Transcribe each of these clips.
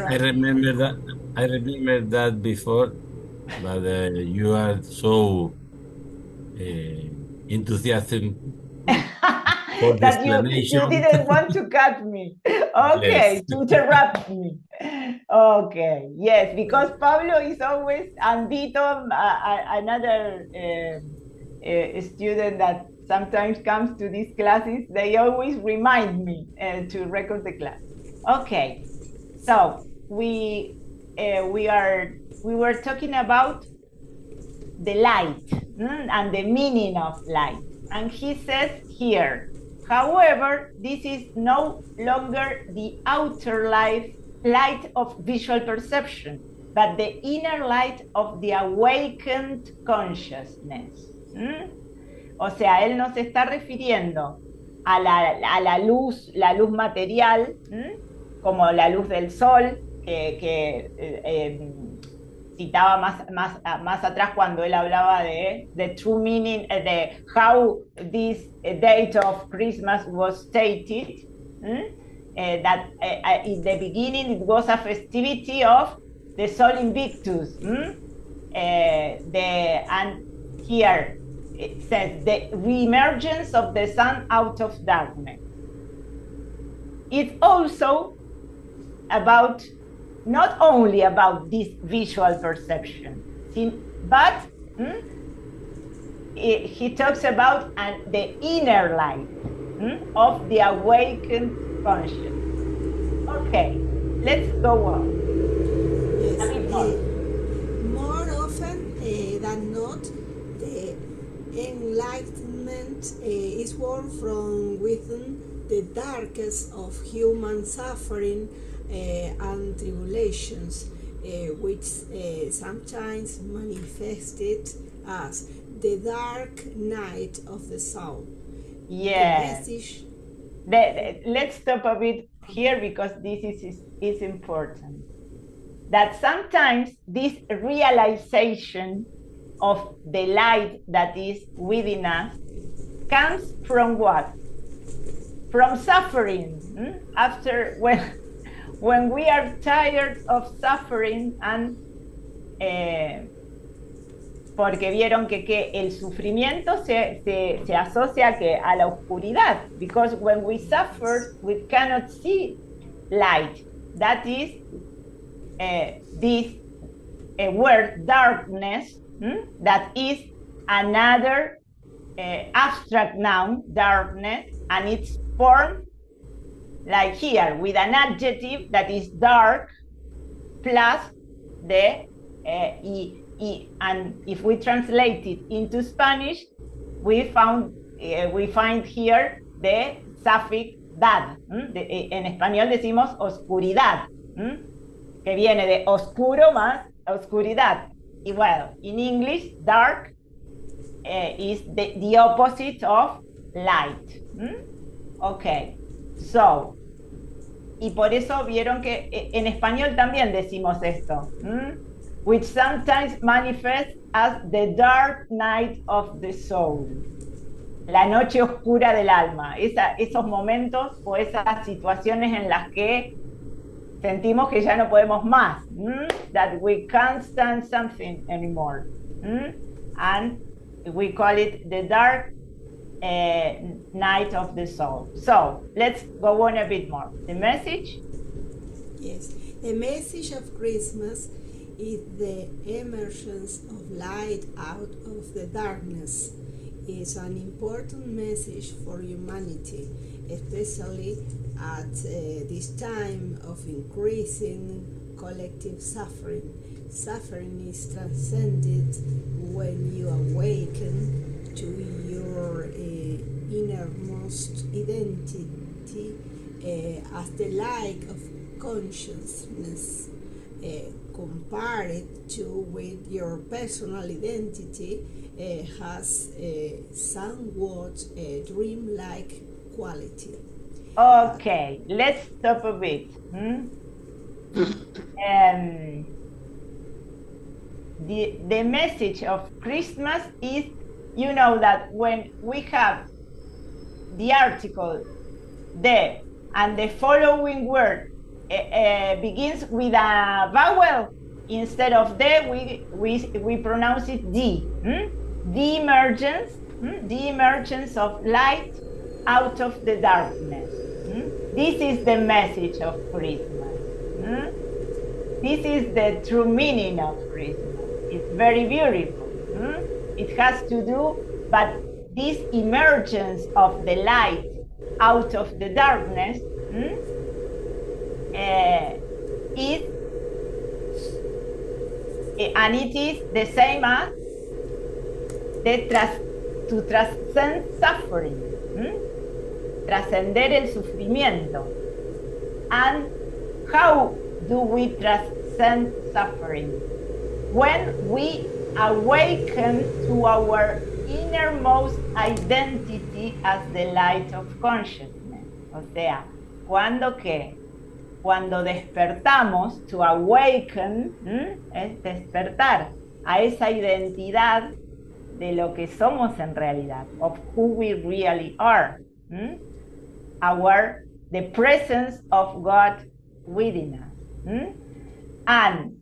I remember that. I remember that before, but you are so enthusiastic for the That you explanation. didn't want to cut me. Yes. Okay, to interrupt me. Okay, yes, because Pablo is always, and Vito, another student that sometimes comes to these classes, they always remind me to record the class. Okay, so we were talking about the light, and the meaning of light. And he says here, however, this is no longer the outer light of visual perception, but the inner light of the awakened consciousness. O sea, él no se está refiriendo a la luz material, como la luz del sol, citaba más atrás cuando él hablaba de the true meaning, de how this date of Christmas was stated, that in the beginning it was a festivity of the Sol Invictus. And here it says the reemergence of the sun out of darkness. It's also about not only about this visual perception, but he talks about the inner light of the awakened consciousness. Okay, let's go on. Yes, more often than not, the enlightenment is born from within the darkest of human suffering and tribulations, which sometimes manifested as the dark night of the soul. Yes. Let's stop a bit here because this is important. That sometimes this realization of the light that is within us comes from what? From suffering. After when we are tired of suffering, and porque vieron que el sufrimiento se asocia a la oscuridad, because when we suffer we cannot see light. That is this word darkness, that is another abstract noun, darkness, and it's formed like here with an adjective that is dark plus the and if we translate it into Spanish, we find here the suffix dad. En español decimos oscuridad, que viene de oscuro más oscuridad. Y well, in English, dark is the opposite of light. Okay, so, y por eso vieron que en español también decimos esto, which sometimes manifests as the dark night of the soul, la noche oscura del alma, esos momentos o esas situaciones en las que sentimos que ya no podemos más, that we can't stand something anymore, and we call it the dark night of the soul. So let's go on a bit more. The message? Yes, the message of Christmas is the emergence of light out of the darkness. It's an important message for humanity, especially at this time of increasing collective suffering. Suffering is transcended when you awaken to your innermost identity as the light of consciousness, compared to with your personal identity, has a somewhat dream-like quality. Okay, let's stop a bit. The message of Christmas is, you know, that when we have the article the and the following word begins with a vowel. Instead of the, we pronounce it D. The emergence, the emergence of light out of the darkness. This is the message of Christmas. This is the true meaning of Christmas. It's very beautiful. It has to do, but this emergence of the light out of the darkness is, and it is the same as to transcend suffering, trascender el sufrimiento. And how do we transcend suffering? When we awaken to our innermost identity as the light of consciousness. O sea, ¿cuándo qué? Cuando despertamos, to awaken, es despertar a esa identidad de lo que somos en realidad, of who we really are. The presence of God within us. And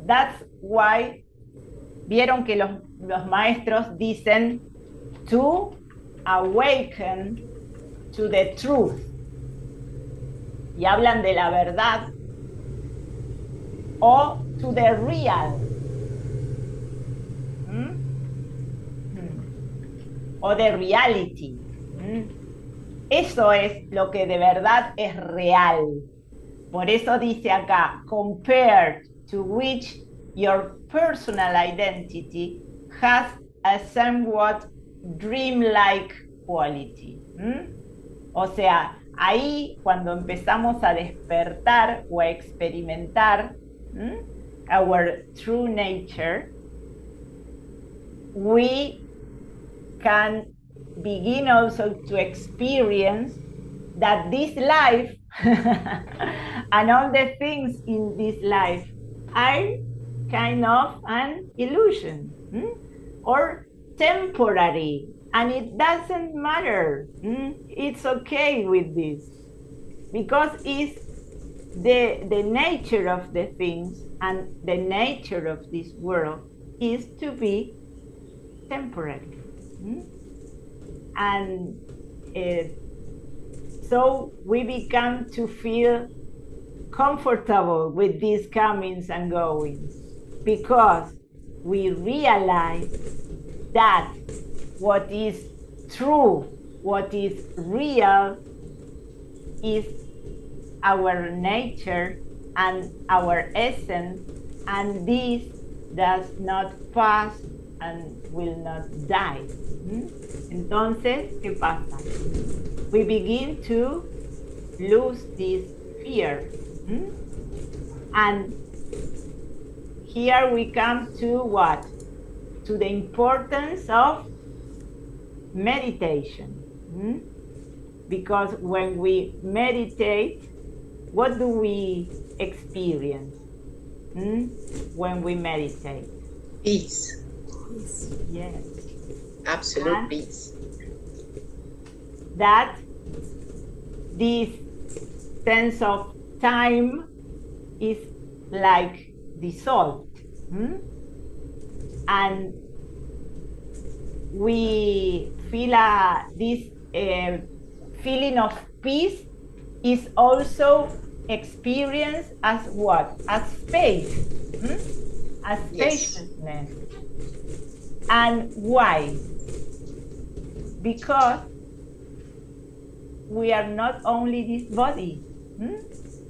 that's why vieron que los maestros dicen to awaken to the truth. Y hablan de la verdad o to the real. O the reality. Eso es lo que de verdad es real. Por eso dice acá, compared to which your personal identity has a somewhat dreamlike quality. O sea, ahí cuando empezamos a despertar o a experimentar our true nature, we can begin also to experience that this life and all the things in this life are kind of an illusion or temporary, and it doesn't matter. It's okay with this because it's the nature of the things, and the nature of this world is to be temporary. And so we become to feel comfortable with these comings and goings because we realize that what is true, what is real, is our nature and our essence, and this does not pass and will not die. Entonces, ¿qué pasa? We begin to lose this fear. And here we come to what? To the importance of meditation. Because when we meditate, what do we experience when we meditate? Peace. Yes. Absolute peace. That this sense of time is like dissolved. And we feel this feeling of peace is also experienced as what? As space, as spaciousness. Yes. And why? Because we are not only this body.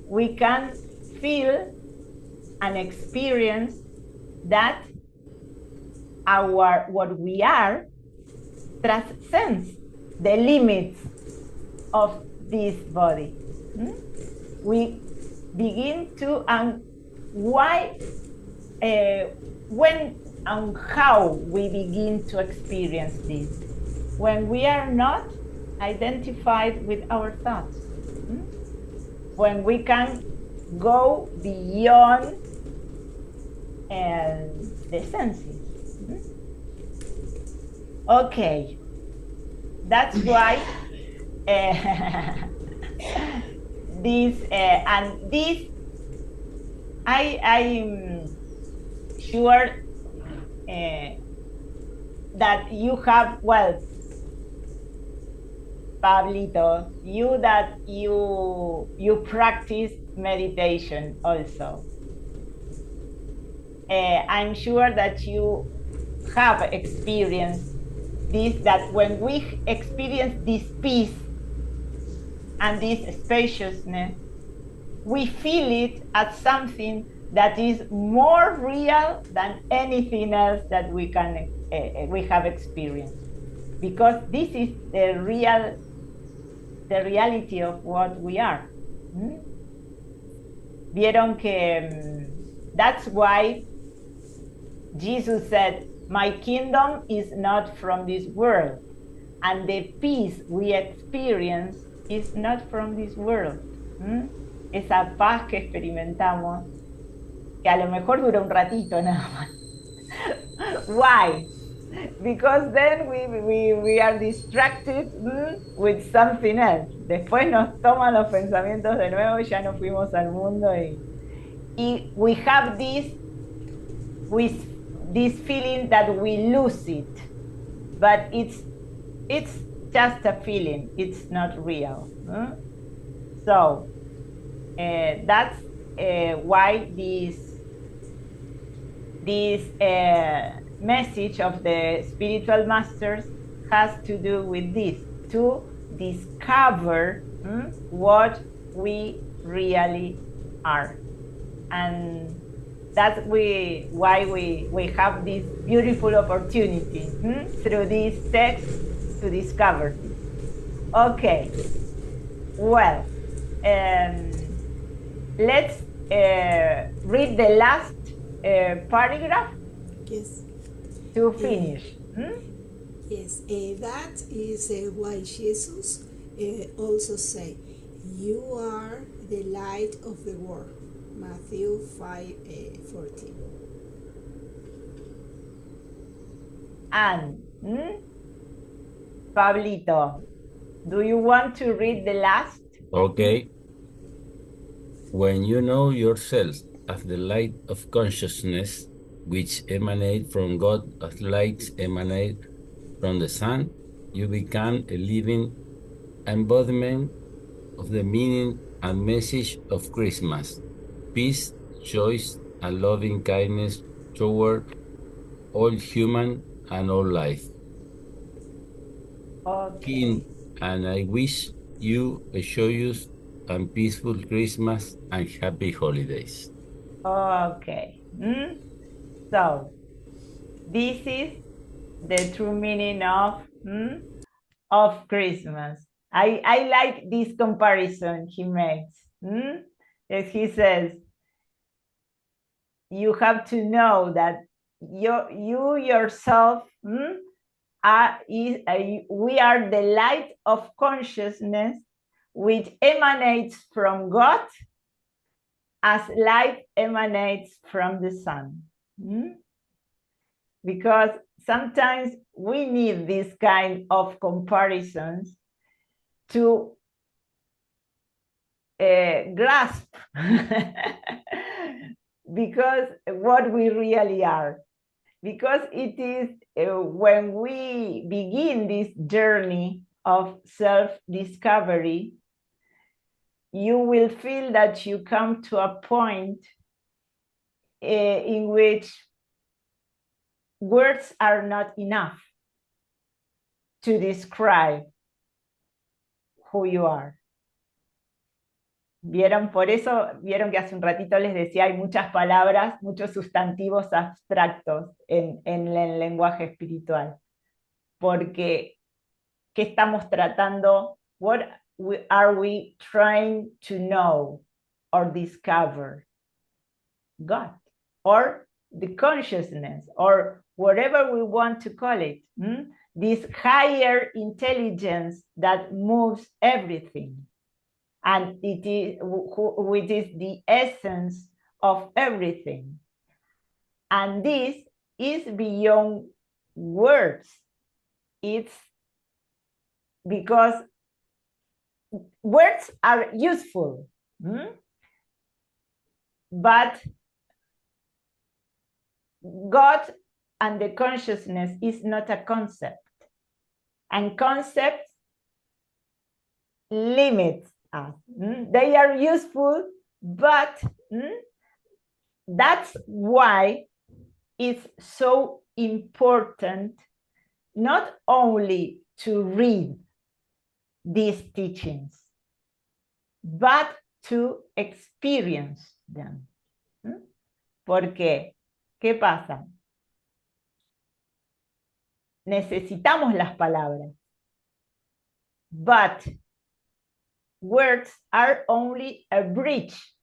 We can feel and experience that what we are transcends the limits of this body. We begin to, and why, when and how we begin to experience this? When we are not identified with our thoughts. When we can go beyond the senses. Okay, that's why this and this, I'm sure that you have, well, Pablito, you practice meditation also. I'm sure that you have experienced this, that when we experience this peace and this spaciousness, we feel it as something that is more real than anything else that we have experienced, because this is the reality of what we are. Vieron que that's why Jesus said, my kingdom is not from this world, and the peace we experience is not from this world. Esa paz que experimentamos, que a lo mejor dura un ratito nada más. Why? Because then we are distracted with something else. Después nos toman los pensamientos de nuevo y ya nos fuimos al mundo y we have this feeling that we lose it, but it's just a feeling. It's not real. So that's why this message of the spiritual masters has to do with this, to discover what we really are. And that's why we have this beautiful opportunity through this text to discover this. Okay, well, let's read the last paragraph. Yes. To finish. Yes, that is why Jesus also say, you are the light of the world. Matthew 5:14. And Pablito, do you want to read the last? Okay. When you know yourself as the light of consciousness, which emanate from God as lights emanate from the sun, you become a living embodiment of the meaning and message of Christmas: peace, joy, and loving kindness toward all human and all life. Okay. And I wish you a joyous and peaceful Christmas and happy holidays. Okay. So this is the true meaning of Christmas. I like this comparison he makes. As he says, you have to know that you yourself we are the light of consciousness which emanates from God as light emanates from the sun. Because sometimes we need this kind of comparisons to grasp because what we really are. Because it is when we begin this journey of self-discovery, you will feel that you come to a point in which words are not enough to describe who you are. ¿Vieron? Por eso, vieron que hace un ratito les decía, hay muchas palabras, muchos sustantivos abstractos en el lenguaje espiritual. Porque, ¿qué estamos tratando? What are we trying to know or discover? God, or the consciousness, or whatever we want to call it. This higher intelligence that moves everything. And it is which is the essence of everything. And this is beyond words. It's because words are useful, but God and the consciousness is not a concept, and concepts limit us. They are useful, but that's why it's so important not only to read these teachings, but to experience them. Porque, ¿qué pasa? Necesitamos las palabras, but words are only a bridge.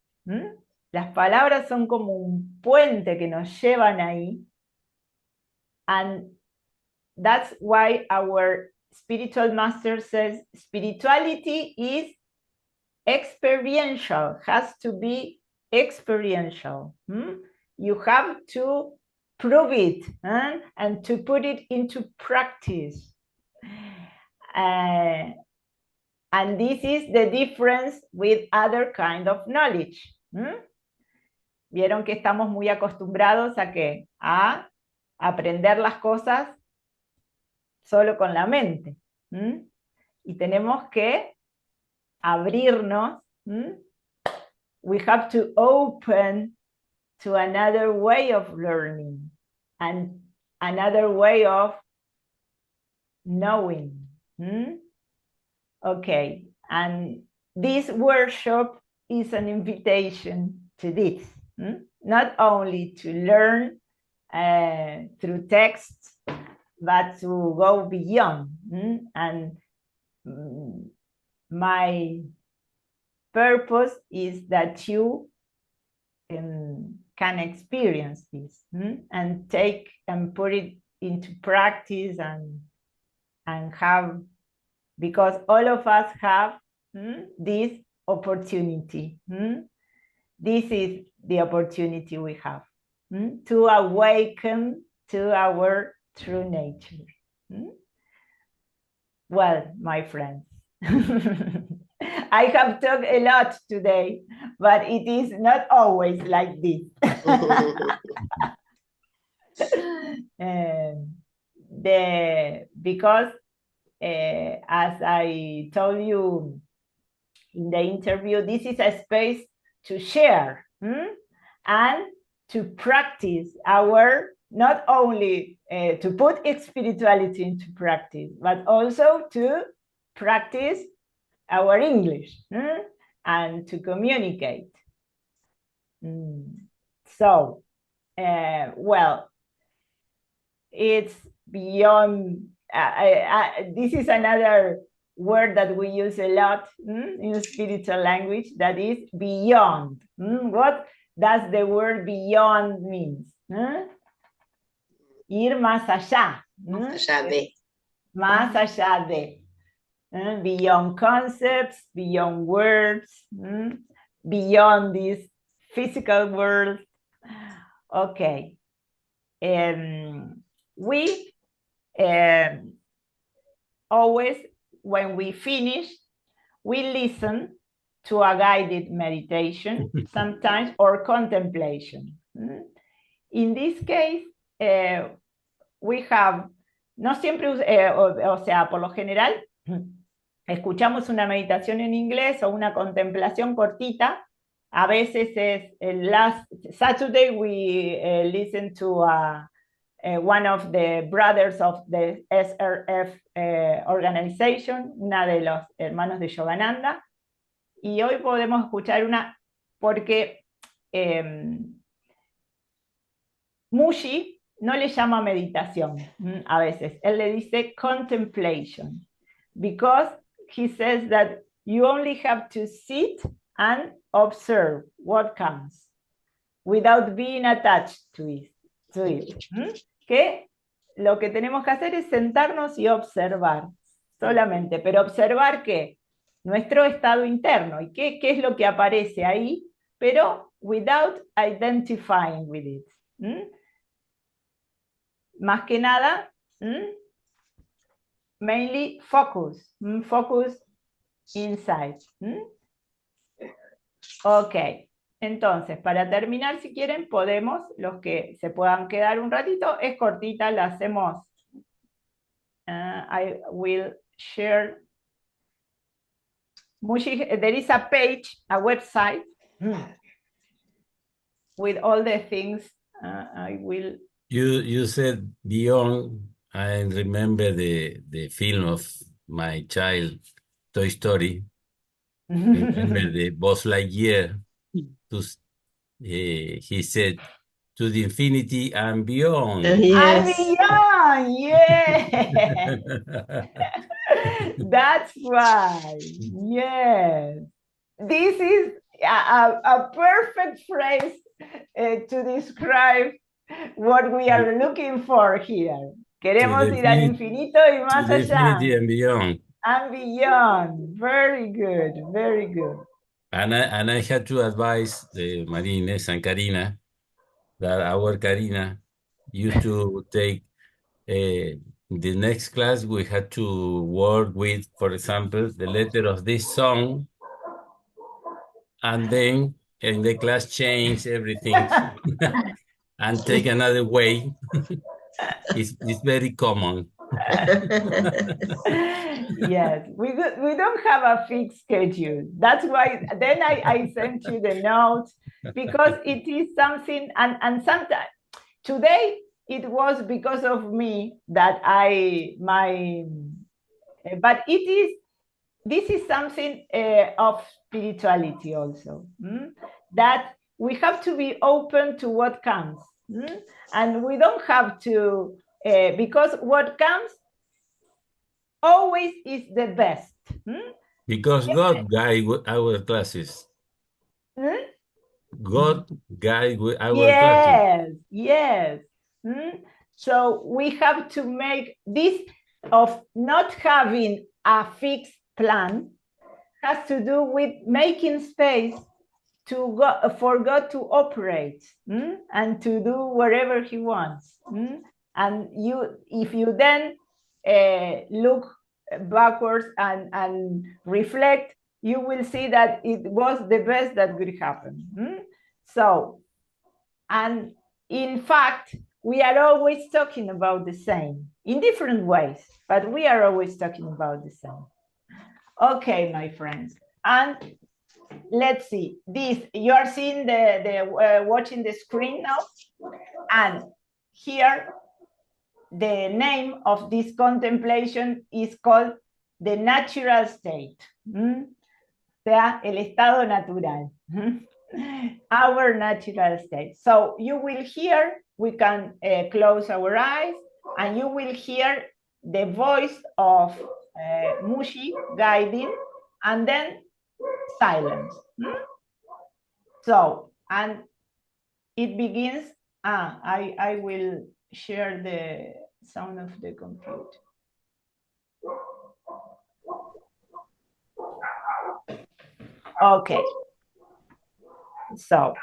Las palabras son como un puente que nos llevan ahí, and that's why our spiritual master says spirituality is experiential, has to be experiential. You have to prove it and to put it into practice. And this is the difference with other kind of knowledge. Vieron que estamos muy acostumbrados a ¿qué? A aprender las cosas solo con la mente. Y tenemos que abrirnos. We have to open to another way of learning and another way of knowing. Okay, and this workshop is an invitation to this, not only to learn through texts, but to go beyond. And my purpose is that you can experience this and take and put it into practice and have, because all of us have this opportunity. This is the opportunity we have to awaken to our true nature. Well, my friends, I have talked a lot today, but it is not always like this. Because as I told you in the interview, this is a space to share and to practice our, not only to put spirituality into practice, but also to practice our English and to communicate. So, well, it's beyond, this is another word that we use a lot in spiritual language, that is beyond. What does the word beyond mean? Ir más allá. Más allá de. Más allá de. Beyond concepts, beyond words, beyond this physical world. Okay. We always, when we finish, we listen to a guided meditation, sometimes, or contemplation. In this case, we have, no siempre, o sea, por lo general, escuchamos una meditación en inglés o una contemplación cortita. A veces es, last Saturday we listened to one of the brothers of the SRF organization, una de los hermanos de Yogananda, y hoy podemos escuchar una, porque Mushi no le llama meditación a veces, él le dice contemplation, because he says that you only have to sit and observe what comes without being attached to it. Que lo que tenemos que hacer es sentarnos y observar solamente, pero observar ¿qué? Nuestro estado interno y qué es lo que aparece ahí, pero without identifying with it. Más que nada, mainly focus inside. Ok, entonces, para terminar, si quieren, podemos, los que se puedan quedar un ratito, es cortita, la hacemos. I will share. There is a page, a website, with all the things. I will. You said beyond. I remember the film of my child, Toy Story. Remember the Buzz Lightyear. He said, to the infinity and beyond. And Yes. beyond, yeah. That's right. Yes. This is a perfect phrase to describe what we are looking for here. Queremos ir al infinito y más allá. Infinity and beyond. And beyond. Very good. Very good. And I had to advise Marines and Karina that our Karina used to take the next class. We had to work with, for example, the letter of this song, and then in the class change everything and take another way. It's very common. Yes, we don't have a fixed schedule. That's why then I sent you the notes, because it is something, and sometimes today it was because of me that but this is something of spirituality also, that we have to be open to what comes, and we don't have to, because what comes always is the best. Because God guide our classes. God guide our classes. Yes. So we have to make this of not having a fixed plan has to do with making space for God to operate, and to do whatever He wants. And if you then look backwards and reflect, you will see that it was the best that could happen. So, and in fact, we are always talking about the same in different ways, but we are always talking about the same. Okay, my friends, and let's see this. You are seeing watching the screen now, and here the name of this contemplation is called the natural state. O sea, el estado natural. Our natural state. So you will hear, we can close our eyes, and you will hear the voice of Mushi guiding, and then silence. So, and it begins. I will share the sound of the computer. Okay. So.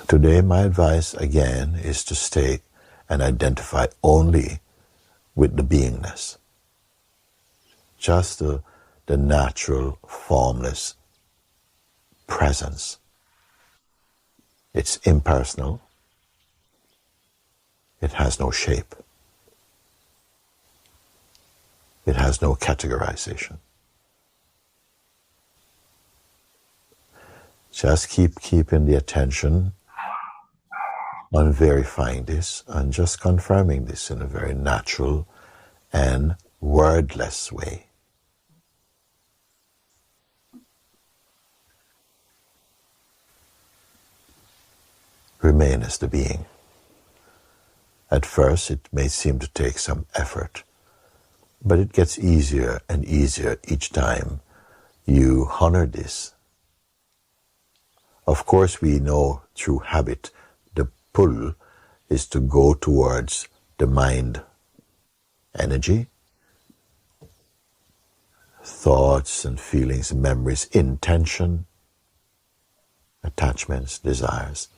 Today, my advice again is to stay and identify only with the beingness. Just the natural, formless presence. It's impersonal. It has no shape. It has no categorization. Just keeping the attention on verifying this and just confirming this in a very natural and wordless way. Remain as the being. At first, it may seem to take some effort, but it gets easier and easier each time you honor this. Of course, we know through habit the pull is to go towards the mind energy, thoughts and feelings, memories, intention, attachments, desires.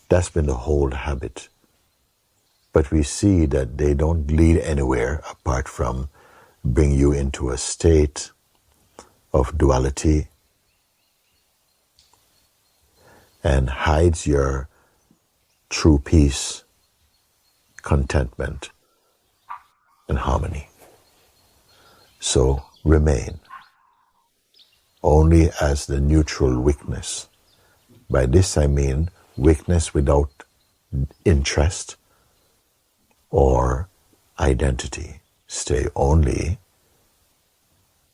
That's been the whole habit. But we see that they don't lead anywhere apart from bring you into a state of duality and hides your true peace, contentment, and harmony. So remain only as the neutral weakness. By this I mean weakness without interest or identity. Stay only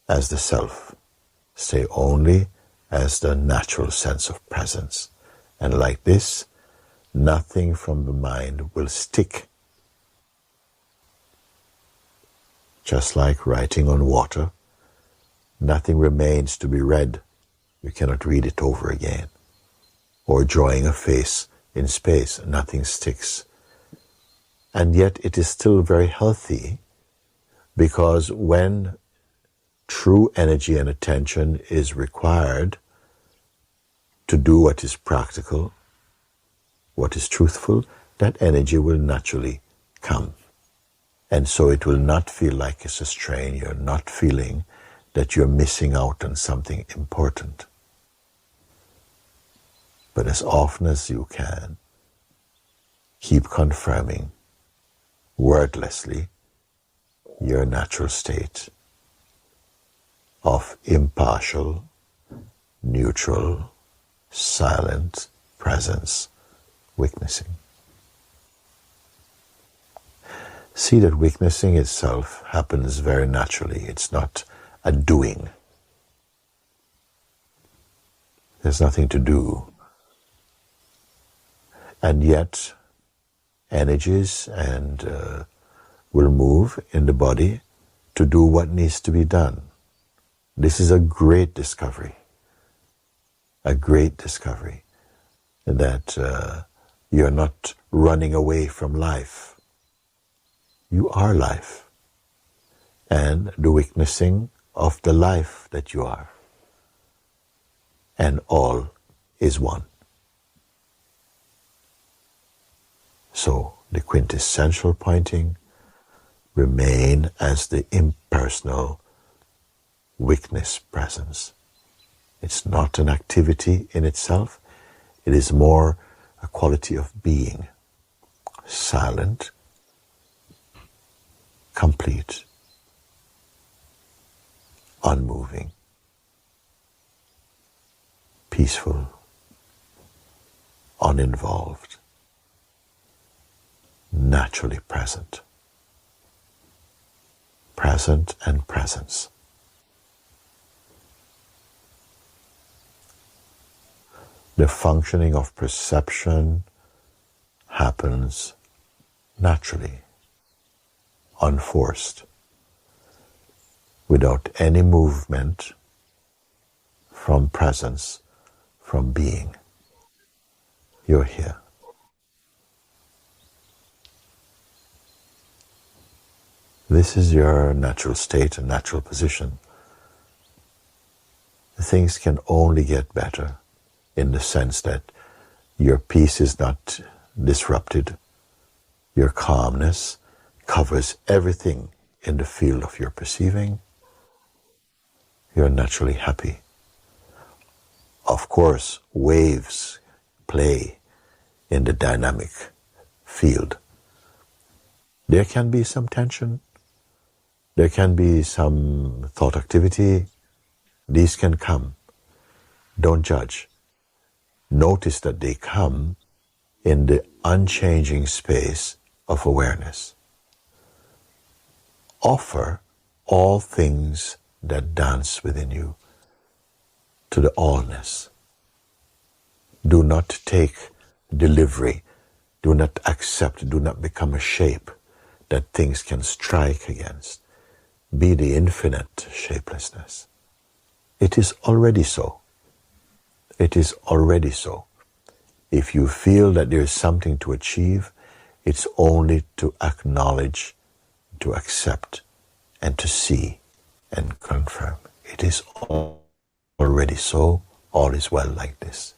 as the self. Stay only as the natural sense of presence. And like this, nothing from the mind will stick. Just like writing on water, nothing remains to be read. You cannot read it over again. Or drawing a face in space, nothing sticks. And yet it is still very healthy, because when true energy and attention is required to do what is practical, what is truthful, that energy will naturally come. And so it will not feel like it's a strain. You're not feeling that you're missing out on something important. But as often as you can, keep confirming wordlessly your natural state of impartial, neutral, silent presence, witnessing. See that witnessing itself happens very naturally. It's not a doing. There's nothing to do. And yet, energies will move in the body to do what needs to be done. This is a great discovery. A great discovery that you're not running away from life. You are life, and the witnessing of the life that you are. And all is one. So the quintessential pointing, remain as the impersonal witness presence. It's not an activity in itself. It is more a quality of being, silent, complete, unmoving, peaceful, uninvolved, naturally present. Present and presence. The functioning of perception happens naturally, unforced, without any movement from presence, from being. You're here. This is your natural state and natural position. Things can only get better in the sense that your peace is not disrupted. Your calmness covers everything in the field of your perceiving. You're naturally happy. Of course, waves play in the dynamic field. There can be some tension. There can be some thought activity. These can come. Don't judge. Notice that they come in the unchanging space of awareness. Offer all things that dance within you to the allness. Do not take delivery. Do not accept. Do not become a shape that things can strike against. Be the infinite shapelessness. It is already so. It is already so. If you feel that there is something to achieve, it's only to acknowledge, to accept, and to see and confirm. It is already so. All is well like this.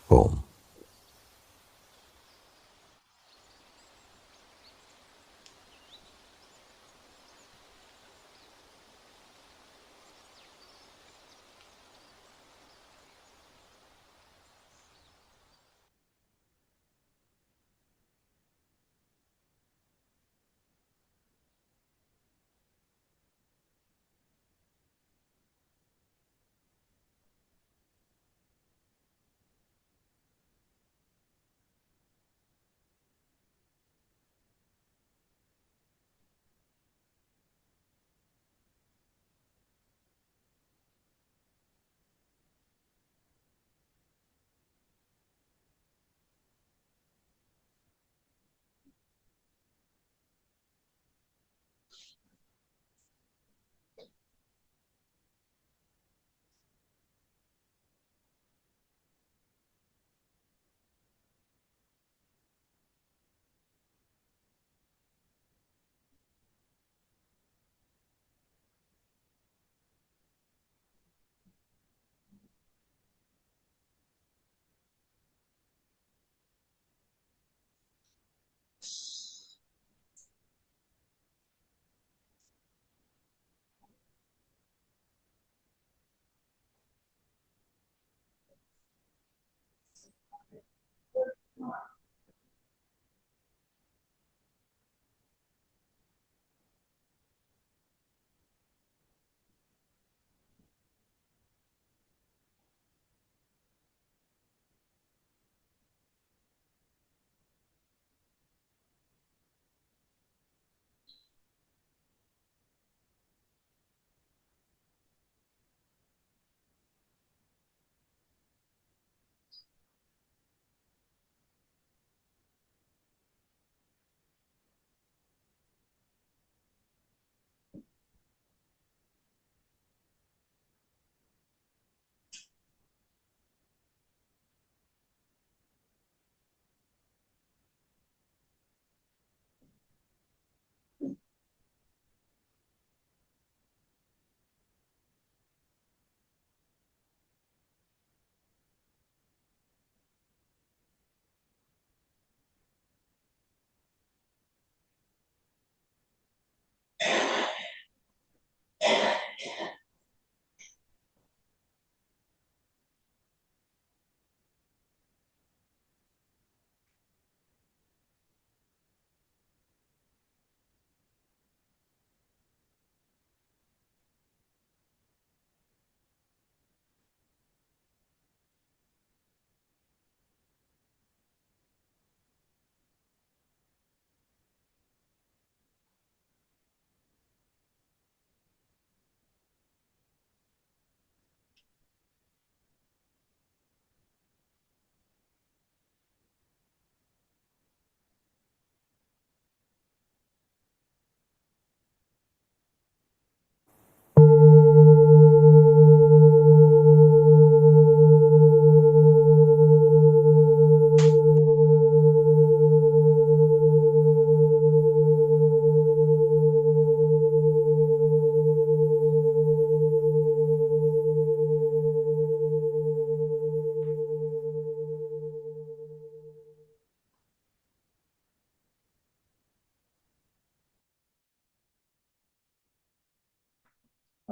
Boom.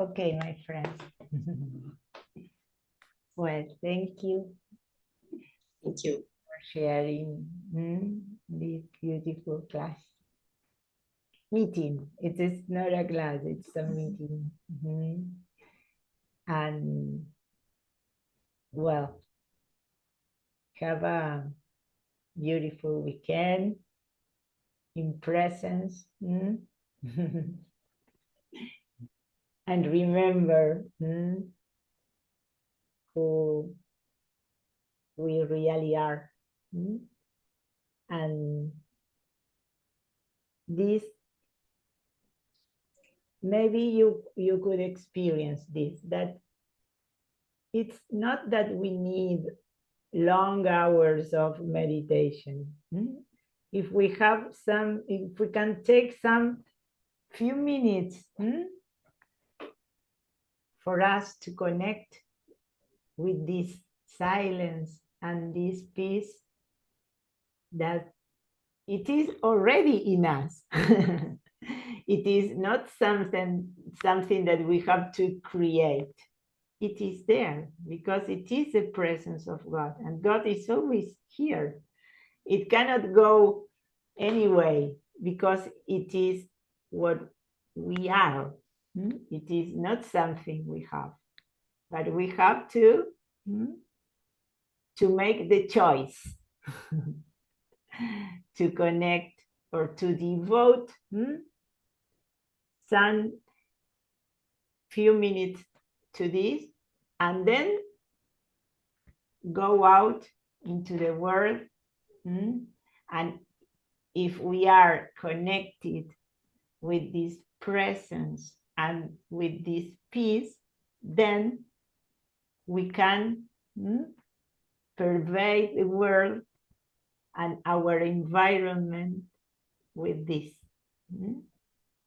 Okay, my friends. Well, thank you Thank you. for sharing this beautiful class. Meeting. It is not a class, it's a meeting. And well, have a beautiful weekend in presence. And remember who we really are. And this, maybe you could experience this, that it's not that we need long hours of meditation. If we can take some few minutes for us to connect with this silence and this peace, that it is already in us. It is not something that we have to create. It is there because it is the presence of God, and God is always here. It cannot go anyway because it is what we are. It is not something we have, but we have to make the choice to connect or to devote some few minutes to this, and then go out into the world. And if we are connected with this presence and with this peace, then we can pervade the world and our environment with this.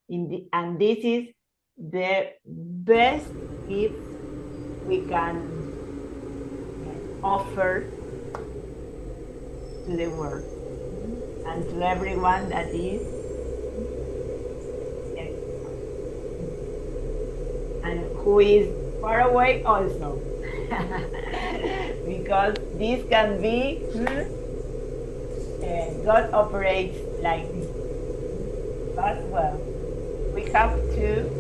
And this is the best gift we can offer to the world and to everyone that is and who is far away also. Because this can be God operates like this. But well, we have to,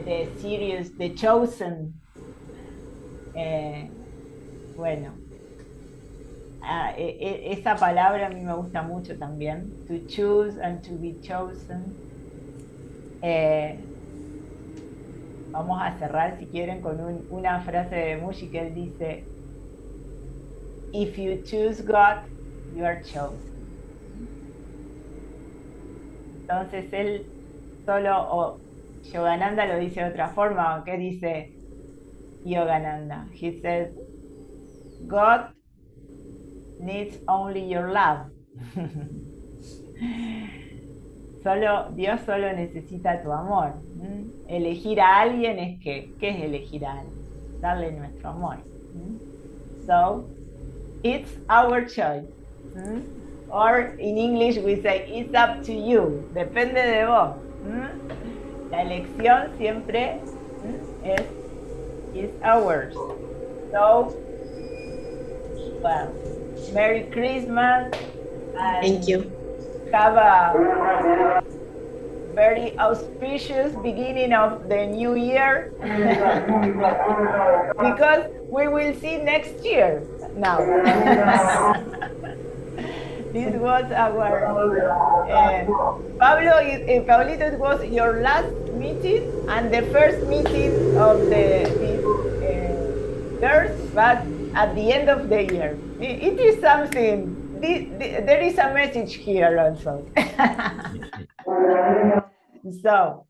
the series The Chosen. Bueno, esa palabra a mí me gusta mucho también, to choose and to be chosen. Vamos a cerrar, si quieren, con una frase de Mushi que él dice: if you choose God, you are chosen. Entonces él o Yogananda lo dice de otra forma, ¿qué dice Yogananda? He says, God needs only your love. Dios solo necesita tu amor. Elegir a alguien es ¿qué es elegir a alguien? Darle nuestro amor. So, it's our choice. Or in English we say, it's up to you. Depende de vos. La elección siempre is ours. So, well, Merry Christmas. And Thank you. Have a very auspicious beginning of the new year. Because we will see next year now. This was our Pablito, it was your last meeting and the first meeting of this year, but at the end of the year. It is something, there is a message here also. So,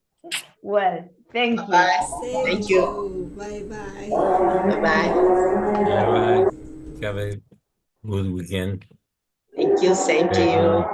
well, thank you. Bye. Thank you. Bye-bye. Bye-bye. Bye-bye. Have a good weekend. Thank you. Same to you.